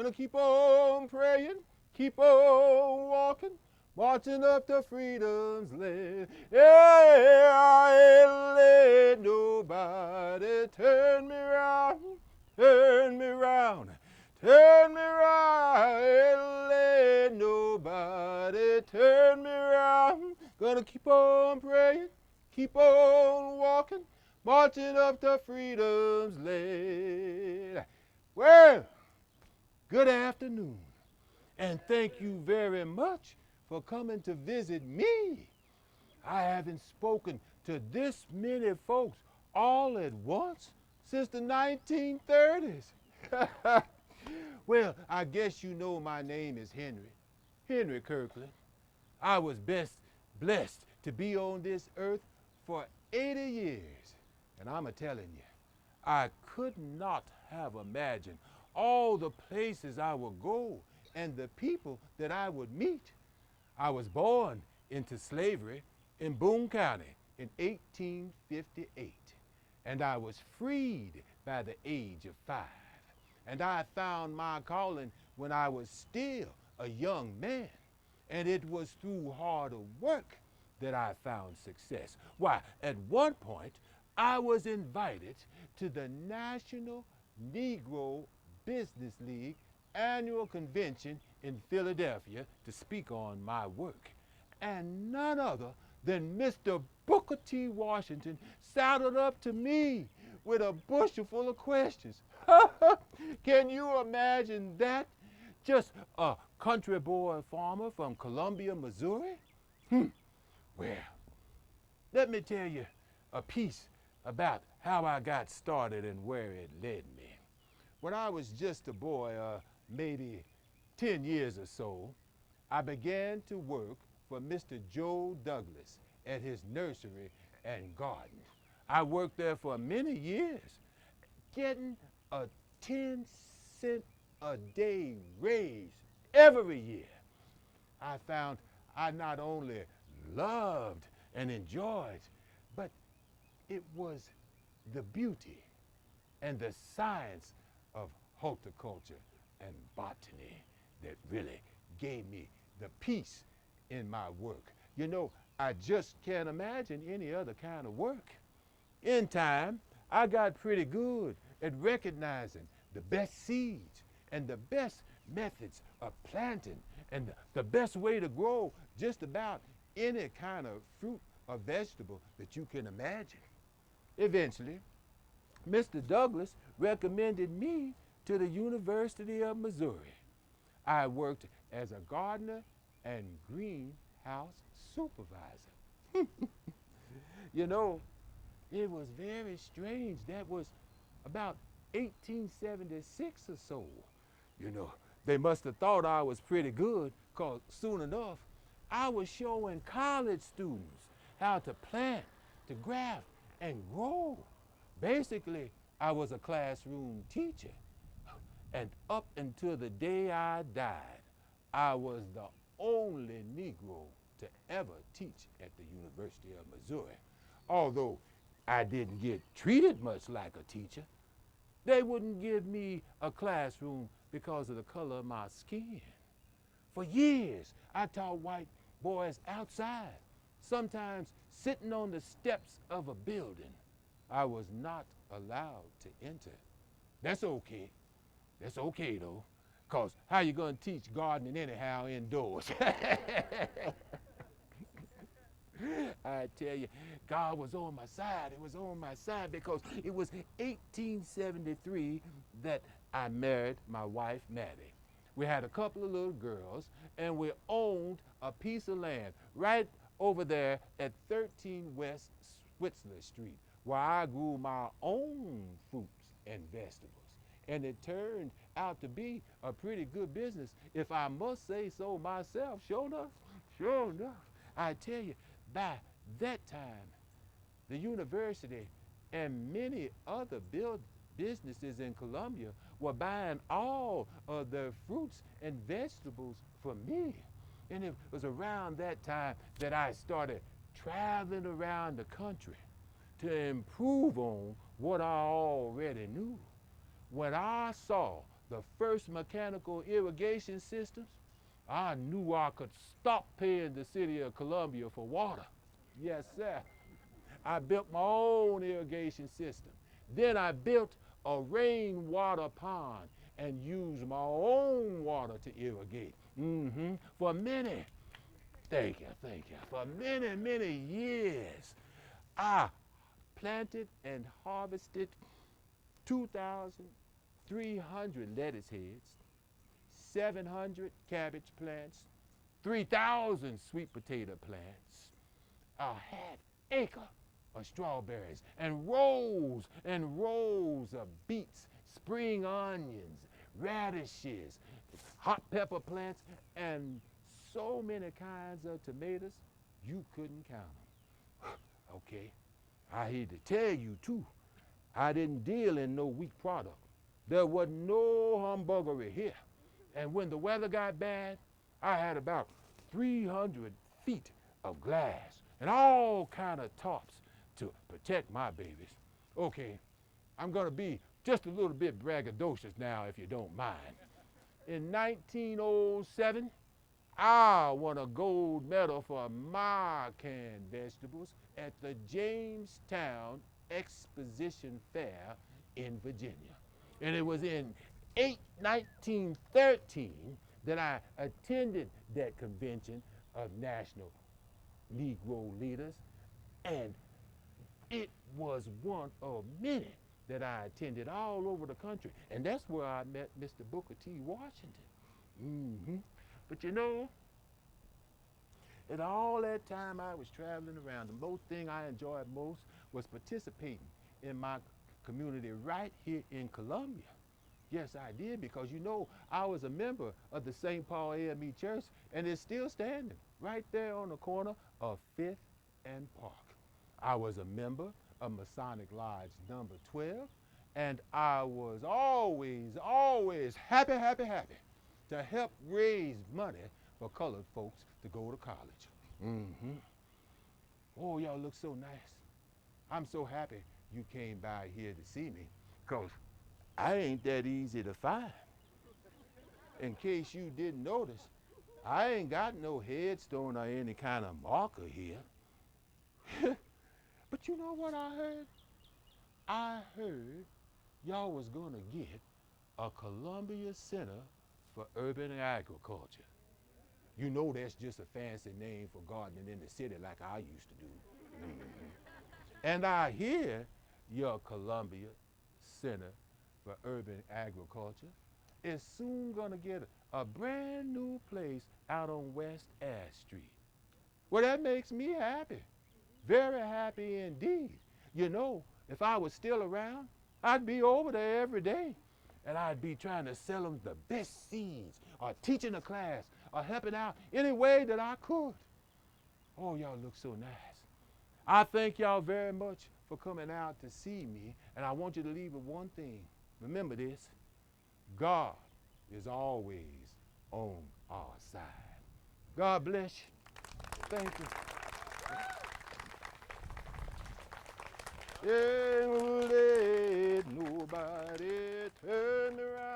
Gonna keep on praying, keep on walking, marching up to freedom's land. Yeah, I ain't let nobody turn me round, turn me round, turn me round. Ain't let nobody turn me round. Gonna keep on praying, keep on walking, marching up to freedom's land. Well, good afternoon, and thank you very much for coming to visit me. I haven't spoken to this many folks all at once since the 1930s. Well, I guess you know my name is Henry Kirklin. I was best blessed to be on this earth for 80 years. And I'm a-telling you, I could not have imagined all the places I would go and the people that I would meet. I was born into slavery in Boone County in 1858, and I was freed by the age of 5. And I found my calling when I was still a young man, and it was through harder work that I found success. Why, at one point, I was invited to the National Negro Business League annual convention in Philadelphia to speak on my work. And none other than Mr. Booker T. Washington saddled up to me with a bushel full of questions. Can you imagine that? Just a country boy farmer from Columbia, Missouri? Well, let me tell you a piece about how I got started and where it led me. When I was just a boy, maybe 10 years or so, I began to work for Mr. Joe Douglas at his nursery and garden. I worked there for many years, getting a 10-cent a day raise every year. I found I not only loved and enjoyed, but it was the beauty and the science of horticulture and botany that really gave me the peace in my work. You know, I just can't imagine any other kind of work. In time, I got pretty good at recognizing the best seeds and the best methods of planting and the best way to grow just about any kind of fruit or vegetable that you can imagine. Eventually, Mr. Douglas recommended me to the University of Missouri. I worked as a gardener and greenhouse supervisor. You know, it was very strange. That was about 1876 or so. You know, they must have thought I was pretty good, because soon enough, I was showing college students how to plant, to graft, and grow. Basically, I was a classroom teacher. And up until the day I died, I was the only Negro to ever teach at the University of Missouri. Although I didn't get treated much like a teacher, they wouldn't give me a classroom because of the color of my skin. For years, I taught white boys outside, sometimes sitting on the steps of a building. I was not allowed to enter. That's okay. That's okay, though, because how you going to teach gardening anyhow indoors? I tell you, God was on my side. It was on my side because it was 1873 that I married my wife, Maddie. We had a couple of little girls, and we owned a piece of land right over there at 13 West Switzerland Street, where I grew my own fruits and vegetables. And it turned out to be a pretty good business, if I must say so myself. Sure enough. I tell you, by that time, the university and many other businesses in Columbia were buying all of their fruits and vegetables from me. And it was around that time that I started traveling around the country to improve on what I already knew. When I saw the first mechanical irrigation systems, I knew I could stop paying the city of Columbia for water. Yes, sir. I built my own irrigation system. Then I built a rainwater pond and used my own water to irrigate. For many, thank you, for many, many years, I planted and harvested 2,300 lettuce heads, 700 cabbage plants, 3,000 sweet potato plants, a half acre of strawberries, and rows of beets, spring onions, radishes, hot pepper plants, and so many kinds of tomatoes, you couldn't count them. Okay, I hate to tell you too, I didn't deal in no weak product. There wasn't no humbuggery here. And when the weather got bad, I had about 300 feet of glass and all kind of tops to protect my babies. Okay, I'm gonna be just a little bit braggadocious now if you don't mind. In 1907, I won a gold medal for my canned vegetables at the Jamestown Exposition Fair in Virginia. And it was in 1913 that I attended that convention of national Negro leaders, and it was one of many that I attended all over the country. And that's where I met Mr. Booker T. Washington. But you know, in all that time I was traveling around, the most thing I enjoyed most was participating in my community right here in Columbia. Yes, I did, because you know, I was a member of the St. Paul AME Church, and it's still standing right there on the corner of 5th and Park. I was a member of Masonic Lodge number 12, and I was always happy to help raise money for colored folks to go to college. Oh, y'all look so nice. I'm so happy you came by here to see me, because I ain't that easy to find. In case you didn't notice, I ain't got no headstone or any kind of marker here. But you know what I heard? I heard y'all was gonna get a Columbia Center for Urban Agriculture. You know that's just a fancy name for gardening in the city like I used to do. And I hear your Columbia Center for Urban Agriculture is soon gonna get a brand new place out on West Ash Street. Well, that makes me happy, very happy indeed. You know, if I was still around, I'd be over there every day, and I'd be trying to sell them the best seeds, or teaching a class, or helping out any way that I could. Oh, y'all look so nice. I thank y'all very much for coming out to see me, and I want you to leave with one thing. Remember this: God is always on our side. God bless you. Thank you. Ain't let nobody turn around.